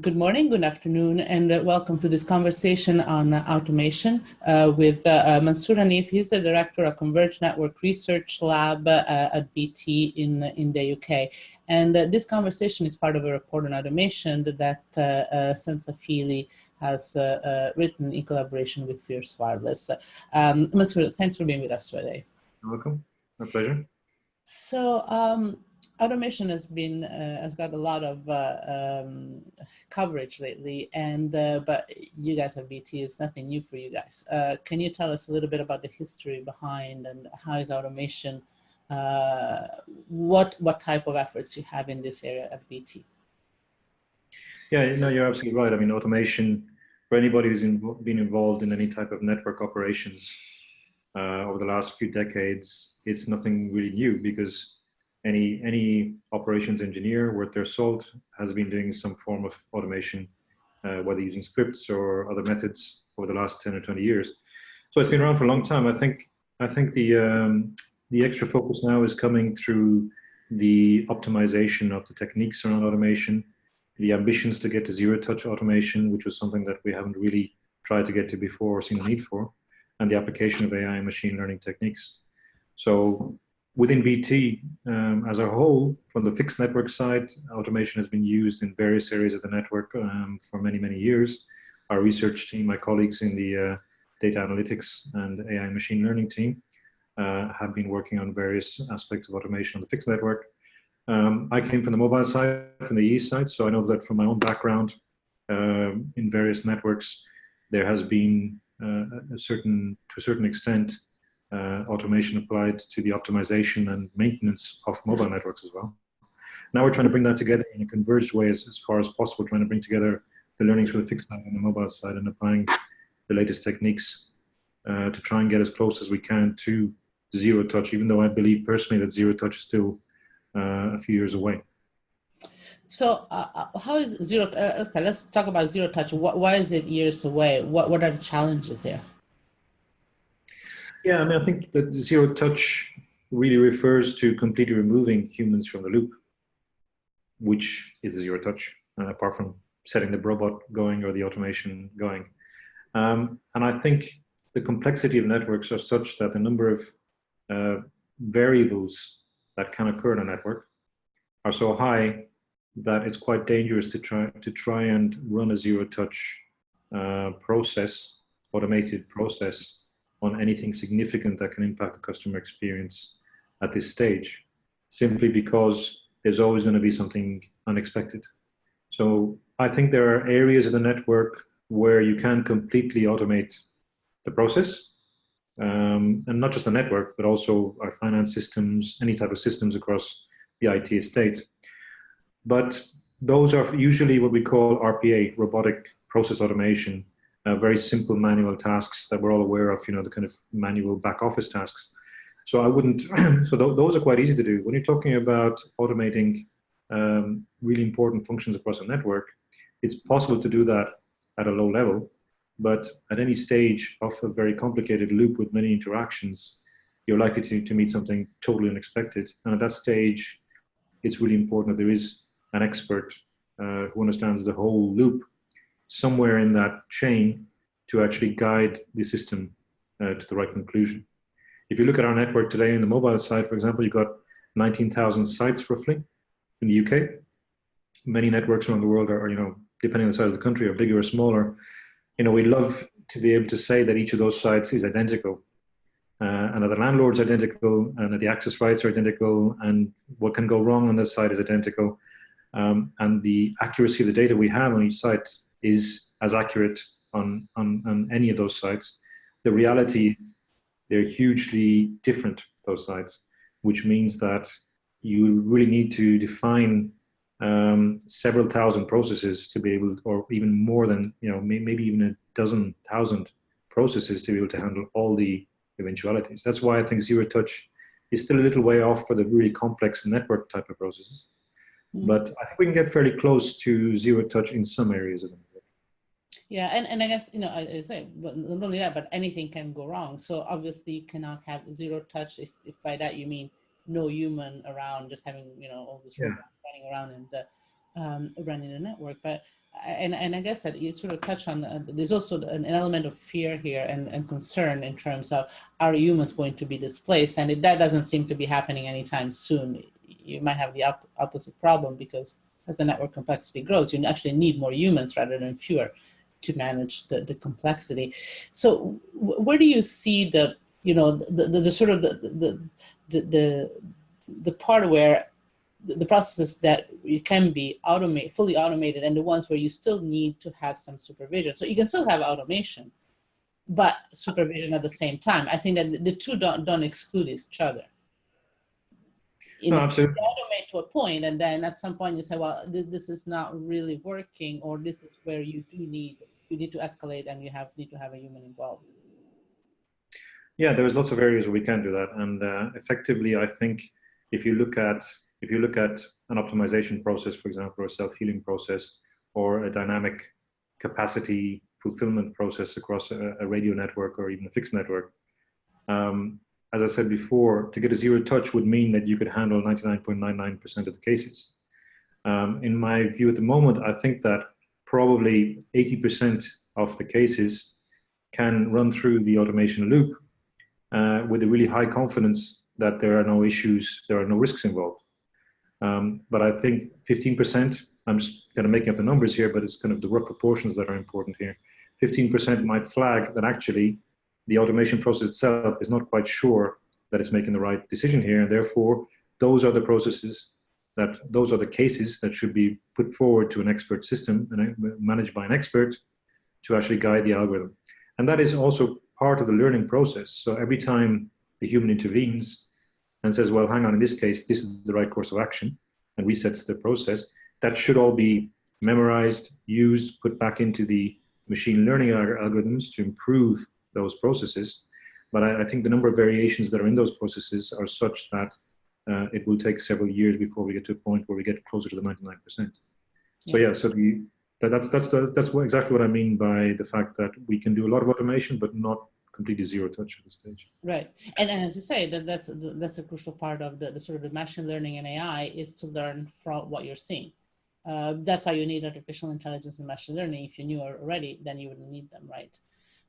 Good morning, good afternoon, and welcome to this conversation on automation with Mansoor Hanif. He's the director of Converged Network Research Lab at BT in the UK. And this conversation is part of a report on automation that Senza Fili has written in collaboration with Fierce Wireless. Mansoor, thanks for being with us today. You're welcome. My pleasure. So, automation has got a lot of coverage lately, and but you guys at BT, it's nothing new for you guys. Can you tell us a little bit about the history behind and how is automation? What type of efforts you have in this area at BT? Yeah, no, you're absolutely right. I mean, automation for anybody who's been involved in any type of network operations over the last few decades, it's nothing really new because any operations engineer worth their salt has been doing some form of automation, whether using scripts or other methods over the last 10 or 20 years. So it's been around for a long time. I think the extra focus now is coming through the optimization of the techniques around automation, the ambitions to get to zero-touch automation, which was something that we haven't really tried to get to before or seen the need for, and the application of AI and machine learning techniques. So within BT as a whole, from the fixed network side, automation has been used in various areas of the network for many, many years. Our research team, my colleagues in the data analytics and AI machine learning team have been working on various aspects of automation on the fixed network. I came from the mobile side, from the EE side, so I know that from my own background in various networks, there has been to a certain extent, automation applied to the optimization and maintenance of mobile networks as well. Now we're trying to bring that together in a converged way as far as possible, trying to bring together the learnings from the fixed side and the mobile side and applying the latest techniques to try and get as close as we can to zero touch, even though I believe personally that zero touch is still a few years away. So how is zero, okay, let's talk about zero touch. Why is it years away? What are the challenges there? Yeah, I mean, I think that zero touch really refers to completely removing humans from the loop, which is a zero touch, apart from setting the robot going or the automation going. And I think the complexity of networks are such that the number of variables that can occur in a network are so high that it's quite dangerous to try and run a zero touch process, automated process, on anything significant that can impact the customer experience at this stage, simply because there's always going to be something unexpected. So I think there are areas of the network where you can completely automate the process, and not just the network, but also our finance systems, any type of systems across the IT estate. But those are usually what we call RPA, robotic process automation, very simple manual tasks that we're all aware of, you know, the kind of manual back office tasks. So I wouldn't, so those are quite easy to do. When you're talking about automating really important functions across a network, it's possible to do that at a low level, but at any stage of a very complicated loop with many interactions, you're likely to meet something totally unexpected. And at that stage, it's really important that there is an expert who understands the whole loop somewhere in that chain to actually guide the system to the right conclusion. If you look at our network today in the mobile side, for example, you've got 19,000 sites roughly in the UK. Many networks around the world are, you know, depending on the size of the country, are bigger or smaller. You know, we'd love to be able to say that each of those sites is identical, and that the landlord's identical, and that the access rights are identical, and what can go wrong on this site is identical. And the accuracy of the data we have on each site is as accurate on any of those sites. The reality, they're hugely different, those sites, which means that you really need to define several thousand processes to be able, or even more than, you know, maybe even a dozen thousand processes to be able to handle all the eventualities. That's why I think zero touch is still a little way off for the really complex network type of processes. But I think we can get fairly close to zero touch in some areas of the network. Yeah, and I guess, you know, I say, but not only that, but anything can go wrong. So obviously you cannot have zero touch if by that you mean no human around, just having, you know, all this running around and running the network. But And I guess that you sort of touch on, there's also an element of fear here and concern in terms of, are humans going to be displaced? And that doesn't seem to be happening anytime soon. You might have the opposite problem, because as the network complexity grows, you actually need more humans rather than fewer to manage the complexity. So where do you see the, you know, the sort of the part where the processes that you can be fully automated, and the ones where you still need to have some supervision? So you can still have automation, but supervision at the same time. I think that the two don't exclude each other. You automate to a point, and then at some point you say, well, this is not really working, or this is where you need to escalate, and you need to have a human involved. Yeah, there's lots of areas where we can do that, and effectively, I think if you look at an optimization process, for example, or a self-healing process, or a dynamic capacity fulfillment process across a radio network or even a fixed network, as I said before, to get a zero touch would mean that you could handle 99.99% of the cases. In my view at the moment, I think that probably 80% of the cases can run through the automation loop with a really high confidence that there are no issues, there are no risks involved. But I think 15%, I'm just kind of making up the numbers here, but it's kind of the rough proportions that are important here. 15% might flag that actually the automation process itself is not quite sure that it's making the right decision here, and therefore those are the those are the cases that should be put forward to an expert system and managed by an expert to actually guide the algorithm. And that is also part of the learning process. So every time the human intervenes and says, well, hang on, in this case, this is the right course of action, and resets the process, that should all be memorized, used, put back into the machine learning algorithms to improve those processes. But I think the number of variations that are in those processes are such that it will take several years before we get to a point where we get closer to the 99%. Yeah. So yeah, so that's exactly what I mean by the fact that we can do a lot of automation, but not completely zero touch at this stage. Right, and as you say, that's a crucial part of the sort of the machine learning and AI is to learn from what you're seeing. That's why you need artificial intelligence and machine learning. If you knew already, then you wouldn't need them, right?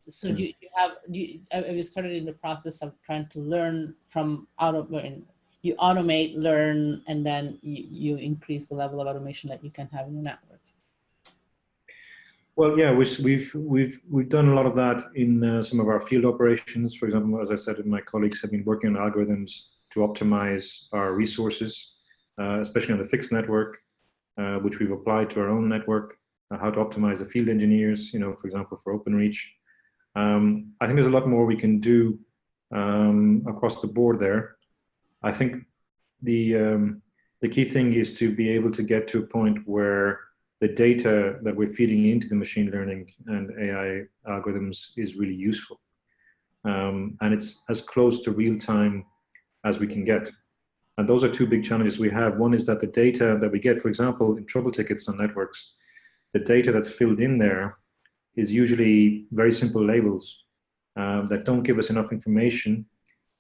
So have you started in the process of trying to learn from you automate, learn, and then you increase the level of automation that you can have in your network? Well, yeah, we've done a lot of that in some of our field operations. For example, as I said, my colleagues have been working on algorithms to optimize our resources, especially on the fixed network, which we've applied to our own network, how to optimize the field engineers, you know, for example, for OpenReach. I think there's a lot more we can do across the board there. I think the key thing is to be able to get to a point where the data that we're feeding into the machine learning and AI algorithms is really useful. And it's as close to real time as we can get. And those are two big challenges we have. One is that the data that we get, for example, in trouble tickets on networks, the data that's filled in there is usually very simple labels that don't give us enough information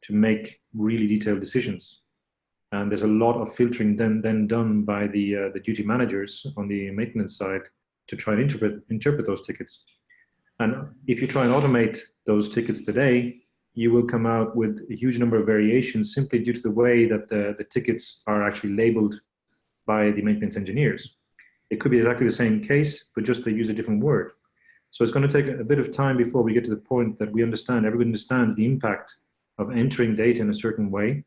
to make really detailed decisions. And there's a lot of filtering then done by the duty managers on the maintenance side to try and interpret those tickets. And if you try and automate those tickets today, you will come out with a huge number of variations simply due to the way that the tickets are actually labeled by the maintenance engineers. It could be exactly the same case, but just they use a different word. So it's going to take a bit of time before we get to the point that everybody understands the impact of entering data in a certain way,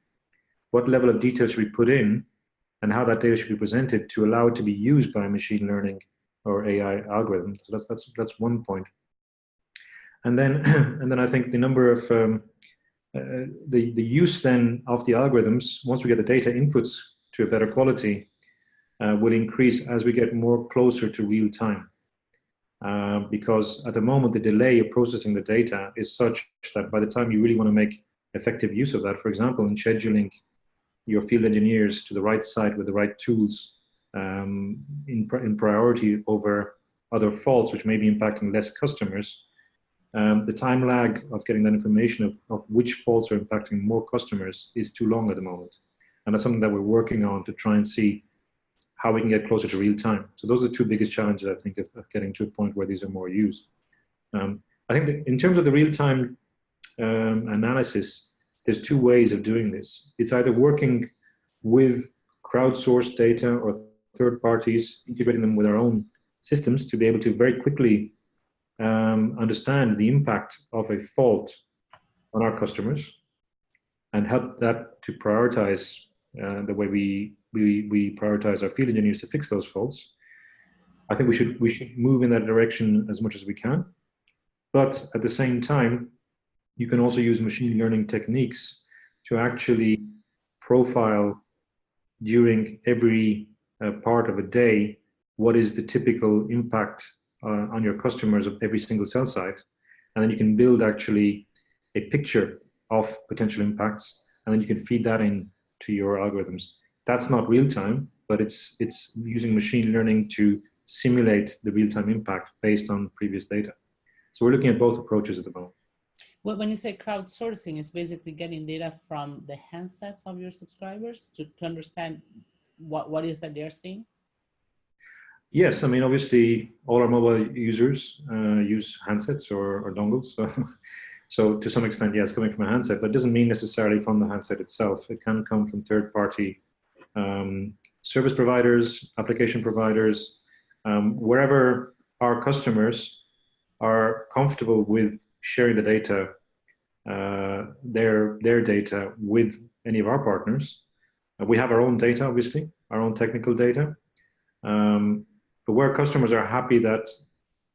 what level of detail should we put in, and how that data should be presented to allow it to be used by a machine learning or AI algorithm. So that's one point. And then I think the number of the use then of the algorithms, once we get the data inputs to a better quality, will increase as we get more closer to real time. Because at the moment, the delay of processing the data is such that by the time you really want to make effective use of that, for example, in scheduling your field engineers to the right site with the right tools in priority over other faults, which may be impacting less customers, the time lag of getting that information of which faults are impacting more customers is too long at the moment. And that's something that we're working on to try and see how we can get closer to real time. So those are the two biggest challenges, I think, of getting to a point where these are more used. I think that in terms of the real time analysis, there's two ways of doing this. It's either working with crowdsourced data or third parties, integrating them with our own systems to be able to very quickly understand the impact of a fault on our customers and help that to prioritize the way we prioritize our field engineers to fix those faults. I think we should move in that direction as much as we can. But at the same time, you can also use machine learning techniques to actually profile during every part of a day what is the typical impact on your customers of every single cell site. And then you can build actually a picture of potential impacts, and then you can feed that in to your algorithms. That's not real time, but it's using machine learning to simulate the real-time impact based on previous data. So we're looking at both approaches at the moment. Well, when you say crowdsourcing, it's basically getting data from the handsets of your subscribers to understand what is that they're seeing? Yes, I mean, obviously, all our mobile users use handsets or dongles. So to some extent, yeah, it's coming from a handset, but it doesn't mean necessarily from the handset itself. It can come from third-party service providers, application providers, wherever our customers are comfortable with sharing the data, their data with any of our partners. We have our own data, obviously, our own technical data. But where customers are happy that,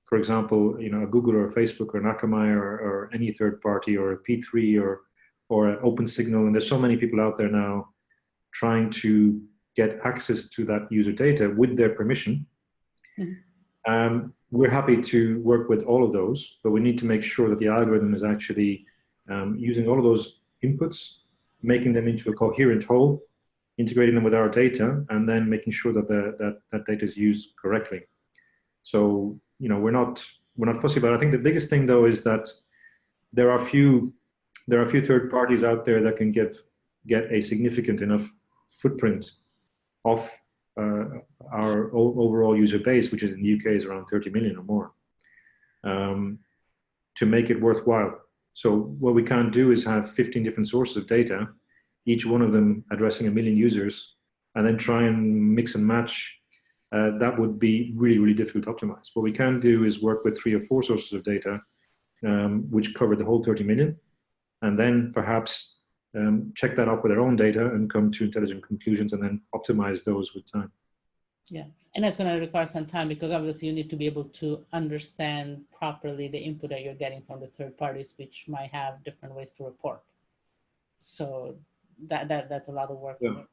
for example, you know, a Google or a Facebook or an Akamai or any third party or a P3 or an OpenSignal, and there's so many people out there now trying to get access to that user data with their permission. Mm-hmm. We're happy to work with all of those, but we need to make sure that the algorithm is actually using all of those inputs, making them into a coherent whole, integrating them with our data, and then making sure that that data is used correctly. So, you know, we're not fussy about it. I think the biggest thing though is that there are a few third parties out there that can get a significant enough footprint of our overall user base, which is in the UK is around 30 million or more, to make it worthwhile. So what we can't do is have 15 different sources of data, each one of them addressing 1 million users, and then try and mix and match. That would be really, really difficult to optimize. What we can do is work with 3 or 4 sources of data, which cover the whole 30 million, and then perhaps check that off with our own data and come to intelligent conclusions and then optimize those with time. Yeah, and that's going to require some time because obviously you need to be able to understand properly the input that you're getting from the third parties, which might have different ways to report. So that's a lot of work. Yeah.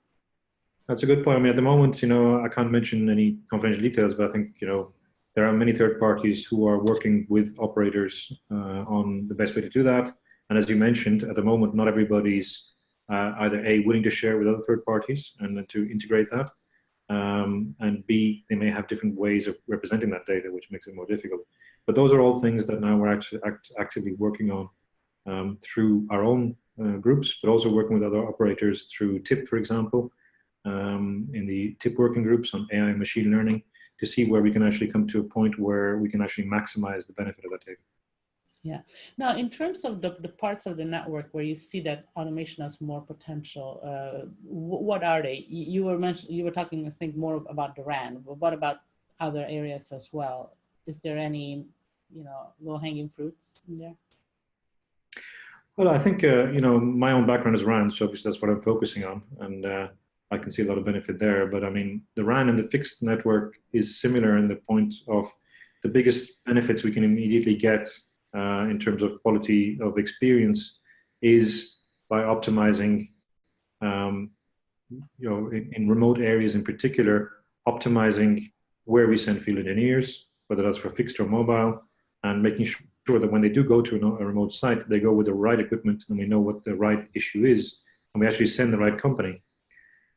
That's a good point. I mean, at the moment, you know, I can't mention any confidential details, but I think, you know, there are many third parties who are working with operators on the best way to do that. And as you mentioned, at the moment, not everybody's either A, willing to share with other third parties and then to integrate that, and B, they may have different ways of representing that data, which makes it more difficult. But those are all things that now we're actually actively working on through our own groups, but also working with other operators through TIP, for example, in the TIP working groups on AI and machine learning, to see where we can actually come to a point where we can actually maximize the benefit of that data. Yeah. Now, in terms of the parts of the network where you see that automation has more potential, what are they? You were talking, I think, more about the RAN, but what about other areas as well? Is there any, you know, low-hanging fruits in there? Well, I think, you know, my own background is RAN, so obviously that's what I'm focusing on, and I can see a lot of benefit there. But I mean, the RAN and the fixed network is similar in the point of the biggest benefits we can immediately get in terms of quality of experience is by optimizing, you know, in remote areas in particular, optimizing where we send field engineers, whether that's for fixed or mobile, and making sure that when they do go to a remote site, they go with the right equipment and we know what the right issue is, and we actually send the right company.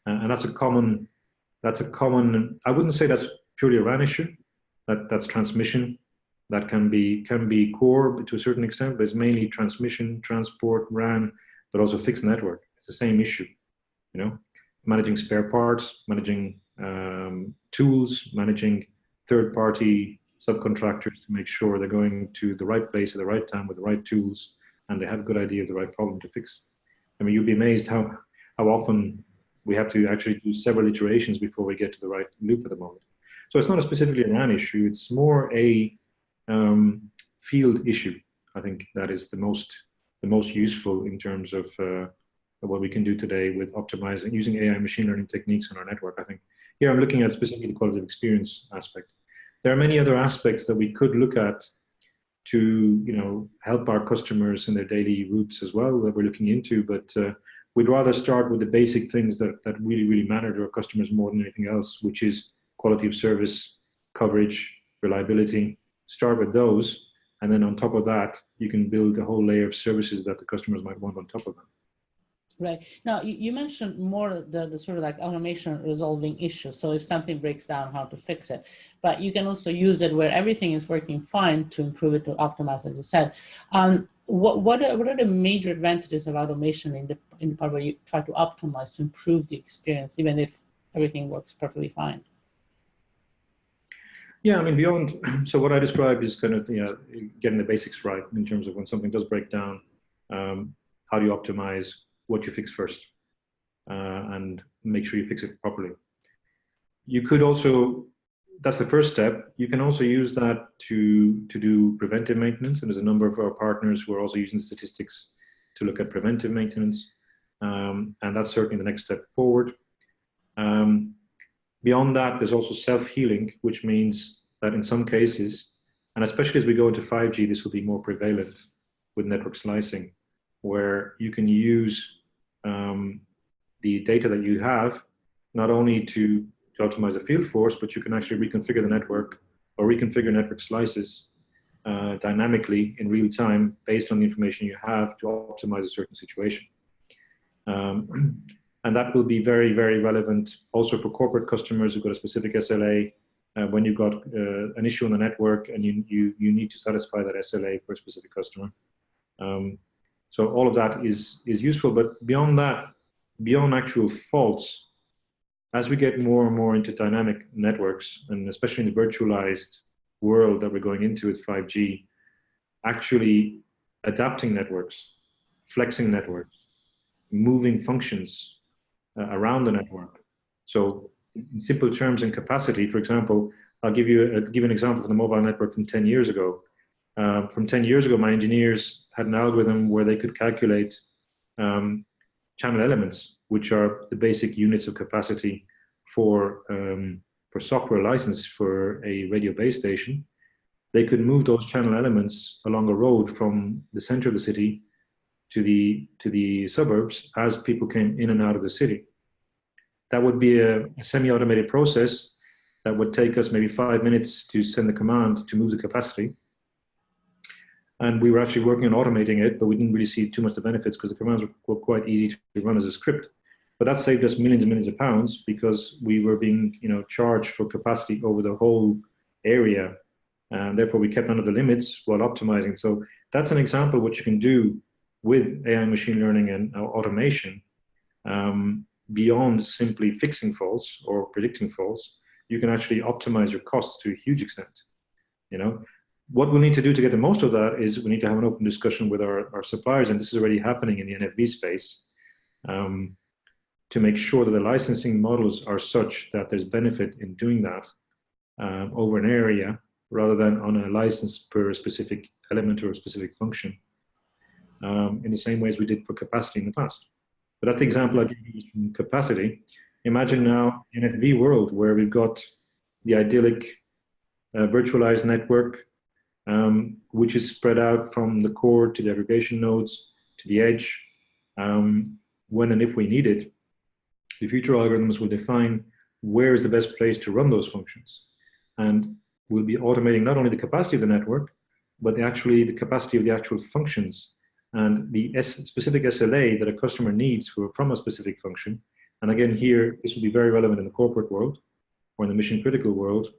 And that's a common, I wouldn't say that's purely a RAN issue, that's transmission. That can be core to a certain extent, but it's mainly transmission, transport, RAN, but also fixed network. It's the same issue, you know, managing spare parts, managing tools, managing third-party subcontractors to make sure they're going to the right place at the right time with the right tools, and they have a good idea of the right problem to fix. I mean, you'd be amazed how often we have to actually do several iterations before we get to the right loop at the moment. So it's not specifically a RAN issue, it's more a field issue. I think that is the most useful in terms of what we can do today with optimizing, using AI machine learning techniques on our network. I think here I'm looking at specifically the quality of experience aspect. There are many other aspects that we could look at to help our customers in their daily routes as well that we're looking into, but we'd rather start with the basic things that really matter to our customers more than anything else, which is quality of service, coverage, reliability. Start with those, and then on top of that, you can build a whole layer of services that the customers might want on top of them. Right. Now, you mentioned more the sort of like automation resolving issues. So if something breaks down, how to fix it. But you can also use it where everything is working fine to improve it, to optimize, as you said. What are the major advantages of automation in the part where you try to optimize to improve the experience, even if everything works perfectly fine? Yeah, I mean, beyond, so what I described is kind of getting the basics right in terms of when something does break down, how do you optimize what you fix first, and make sure you fix it properly. You could also, that's the first step. You can also use that to do preventive maintenance, and there's a number of our partners who are also using statistics to look at preventive maintenance, and that's certainly the next step forward. Beyond that, there's also self-healing, which means that in some cases, and especially as we go into 5G, this will be more prevalent with network slicing, where you can use the data that you have not only to optimize the field force, but you can actually reconfigure the network or reconfigure network slices dynamically in real time based on the information you have to optimize a certain situation. And that will be very relevant also for corporate customers who've got a specific SLA. When you've got an issue on the network and you need to satisfy that SLA for a specific customer. So all of that is useful, but beyond that, beyond actual faults, as we get more and more into dynamic networks, and especially in the virtualized world that we're going into with 5G, actually adapting networks, flexing networks, moving functions around the network. So in simple terms and capacity, for example, I'll give you an example from the mobile network from 10 years ago. From 10 years ago, my engineers had an algorithm where they could calculate channel elements, which are the basic units of capacity for software license for a radio base station. They could move those channel elements along a road from the center of the city to the suburbs as people came in and out of the city. That would be a semi-automated process that would take us maybe 5 minutes to send the command to move the capacity. And we were actually working on automating it, but we didn't really see too much the benefits because the commands were quite easy to run as a script. But that saved us millions and millions of pounds because we were being charged for capacity over the whole area. And therefore we kept under the limits while optimizing. So that's an example of what you can do with AI machine learning and automation. Beyond simply fixing faults or predicting faults, you can actually optimize your costs to a huge extent. What we'll need to do to get the most of that is we need to have an open discussion with our suppliers, and this is already happening in the NFV space, to make sure that the licensing models are such that there's benefit in doing that over an area rather than on a license per specific element or a specific function, in the same way as we did for capacity in the past. But that's the example I gave you from capacity. Imagine now in an NFV world where we've got the idyllic virtualized network, which is spread out from the core to the aggregation nodes to the edge. When and if we need it, the future algorithms will define where is the best place to run those functions. And we'll be automating not only the capacity of the network, but the capacity of the actual functions and the specific SLA that a customer needs from a specific function. And again, here, this will be very relevant in the corporate world or in the mission critical world,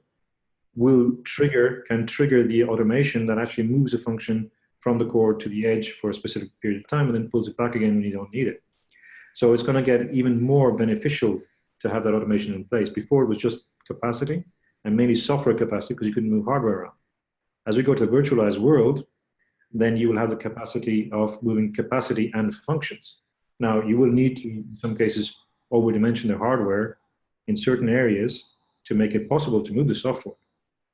can trigger the automation that actually moves a function from the core to the edge for a specific period of time and then pulls it back again when you don't need it. So it's going to get even more beneficial to have that automation in place. Before, it was just capacity, and mainly software capacity, because you couldn't move hardware around. As we go to a virtualized world, then you will have the capacity of moving capacity and functions. Now, you will need to, in some cases, over-dimension the hardware in certain areas to make it possible to move the software.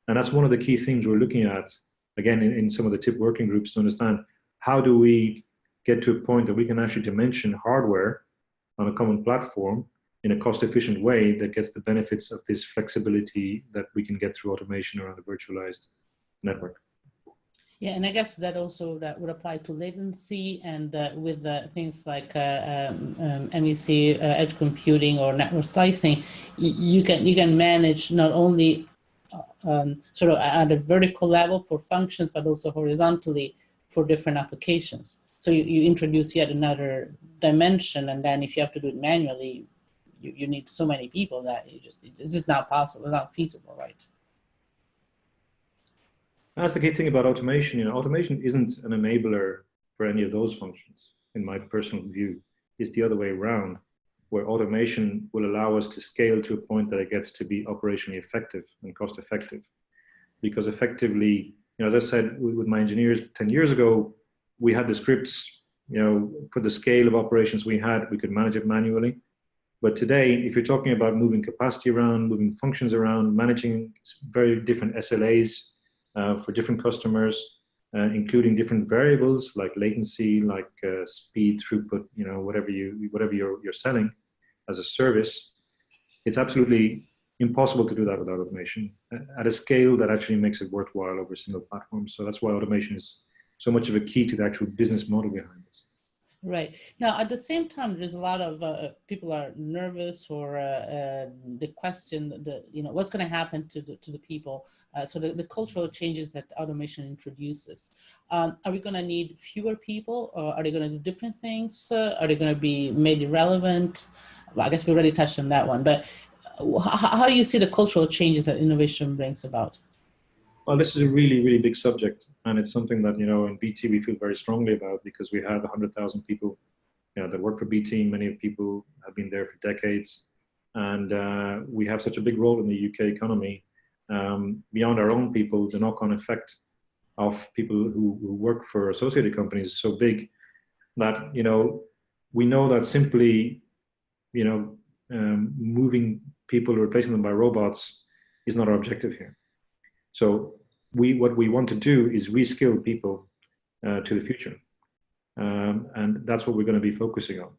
And that's one of the key things we're looking at, again, in some of the TIP working groups, to understand how do we get to a point that we can actually dimension hardware on a common platform in a cost-efficient way that gets the benefits of this flexibility that we can get through automation around a virtualized network. Yeah, and I guess that also that would apply to latency, and with things like MEC, edge computing, or network slicing, you can manage not only sort of at a vertical level for functions, but also horizontally for different applications. So you introduce yet another dimension, and then if you have to do it manually, you need so many people that it's just not possible, it's not feasible, right? That's the key thing about automation. You know, automation isn't an enabler for any of those functions, in my personal view. It's the other way around, where automation will allow us to scale to a point that it gets to be operationally effective and cost effective. Because effectively, you know, as I said, with my engineers 10 years ago, we had the scripts, you know, for the scale of operations we had, we could manage it manually. But today, if you're talking about moving capacity around, moving functions around, managing very different SLAs, for different customers, including different variables like latency, like speed, throughput, you know, whatever you're selling as a service, it's absolutely impossible to do that without automation at a scale that actually makes it worthwhile over a single platform. So that's why automation is so much of a key to the actual business model behind this. Right. Now, at the same time, there's a lot of people are nervous, or the question, what's going to happen to the people. So the cultural changes that automation introduces. Are we going to need fewer people, or are they going to do different things? Are they going to be made irrelevant? Well, I guess we already touched on that one, but how do you see the cultural changes that innovation brings about? Well, this is a really, really big subject, and it's something that, you know, in BT we feel very strongly about, because we have 100,000 people, you know, that work for BT. Many people have been there for decades, and we have such a big role in the UK economy. Beyond our own people, the knock-on effect of people who work for associated companies is so big that, you know, we know that simply, you know, moving people, replacing them by robots, is not our objective here. So what we want to do is reskill people to the future. And that's what we're going to be focusing on.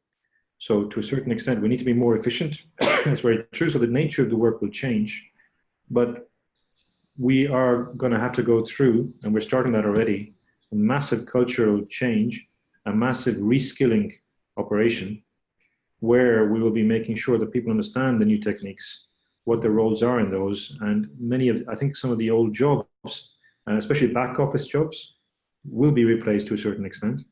So to a certain extent, we need to be more efficient. That's very true. So the nature of the work will change, but we are going to have to go through, and we're starting that already, a massive cultural change, a massive reskilling operation, where we will be making sure that people understand the new techniques, what their roles are in those. And I think some of the old jobs, especially back office jobs, will be replaced to a certain extent.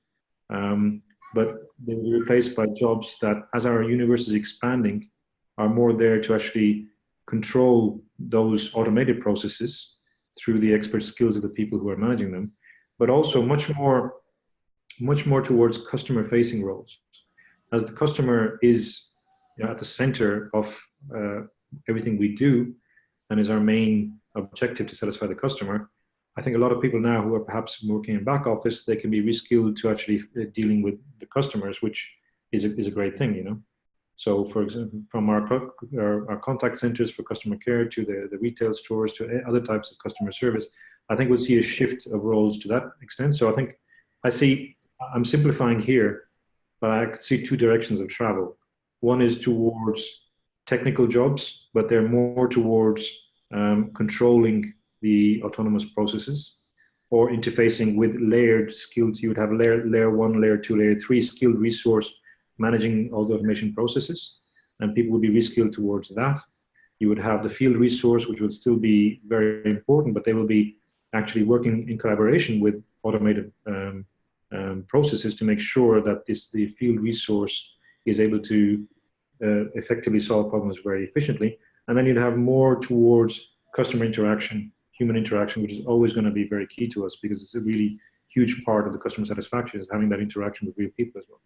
But they will be replaced by jobs that, as our universe is expanding, are more there to actually control those automated processes through the expert skills of the people who are managing them, but also much more towards customer-facing roles. As the customer is, you know, at the center of everything we do, and is our main objective to satisfy the customer, I think a lot of people now who are perhaps working in back office, they can be reskilled to actually dealing with the customers, which is a great thing, you know. So, for example, from our contact centers for customer care to the retail stores to other types of customer service, I think we'll see a shift of roles to that extent. So I think I'm simplifying here, but I could see two directions of travel. One is towards technical jobs, but they're more towards controlling the autonomous processes, or interfacing with layered skilled. You would have layer 1, layer 2, layer 3 skilled resource managing all the automation processes, and people would be reskilled towards that. You would have the field resource, which would still be very important, but they will be actually working in collaboration with automated processes to make sure that the field resource is able to effectively solve problems very efficiently. And then you'd have more towards customer interaction, human interaction, which is always going to be very key to us, because it's a really huge part of the customer satisfaction, is having that interaction with real people as well.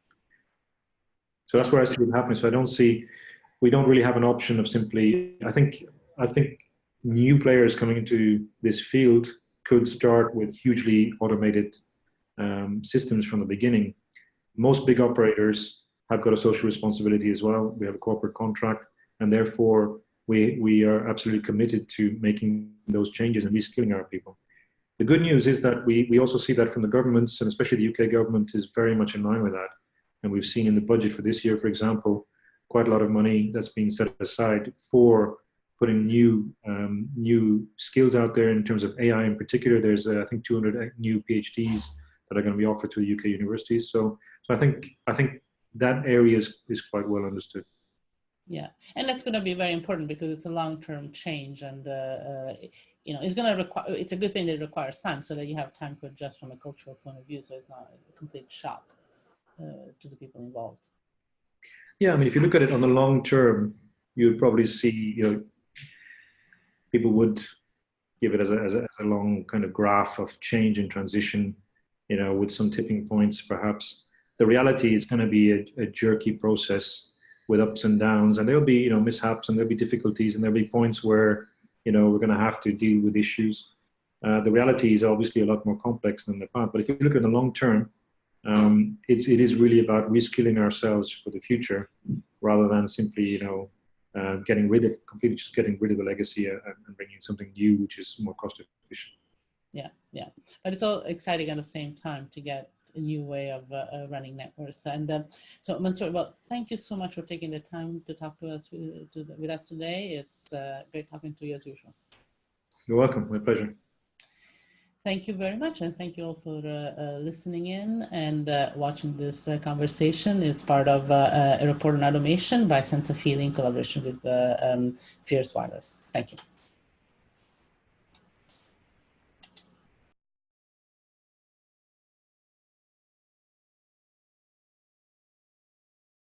So that's where I see it happening. So I don't see we don't really have an option of simply, I think new players coming into this field could start with hugely automated systems from the beginning. Most big operators have got a social responsibility as well. We have a corporate contract, and therefore we are absolutely committed to making those changes and reskilling our people. The good news is that we also see that from the governments, and especially the UK government is very much in line with that. And we've seen in the budget for this year, for example, quite a lot of money that's been set aside for putting new skills out there in terms of AI in particular. There's I think 200 new PhDs that are going to be offered to the UK universities. So I think that area is quite well understood. Yeah, and that's going to be very important because it's a long-term change, and you know, it's going to require. It's a good thing that it requires time, so that you have time to adjust from a cultural point of view, so it's not a complete shock to the people involved. Yeah, I mean, if you look at it on the long term, you would probably see, you know, people would give it as a long kind of graph of change and transition, you know, with some tipping points perhaps. The reality is going to be a jerky process with ups and downs, and there'll be, you know, mishaps, and there'll be difficulties, and there'll be points where, you know, we're going to have to deal with issues. The reality is obviously a lot more complex than the past, but if you look at the long term, it is really about reskilling ourselves for the future, rather than simply, you know, completely just getting rid of the legacy and bringing something new, which is more cost efficient. Yeah, yeah, but it's all exciting at the same time to get a new way of running networks. And so, Mansoor, well, thank you so much for taking the time to talk to us with us today. It's great talking to you as usual. You're welcome. My pleasure. Thank you very much, and thank you all for listening in and watching this conversation. It's part of a report on automation by Senza Fili in collaboration with Fierce Wireless. Thank you.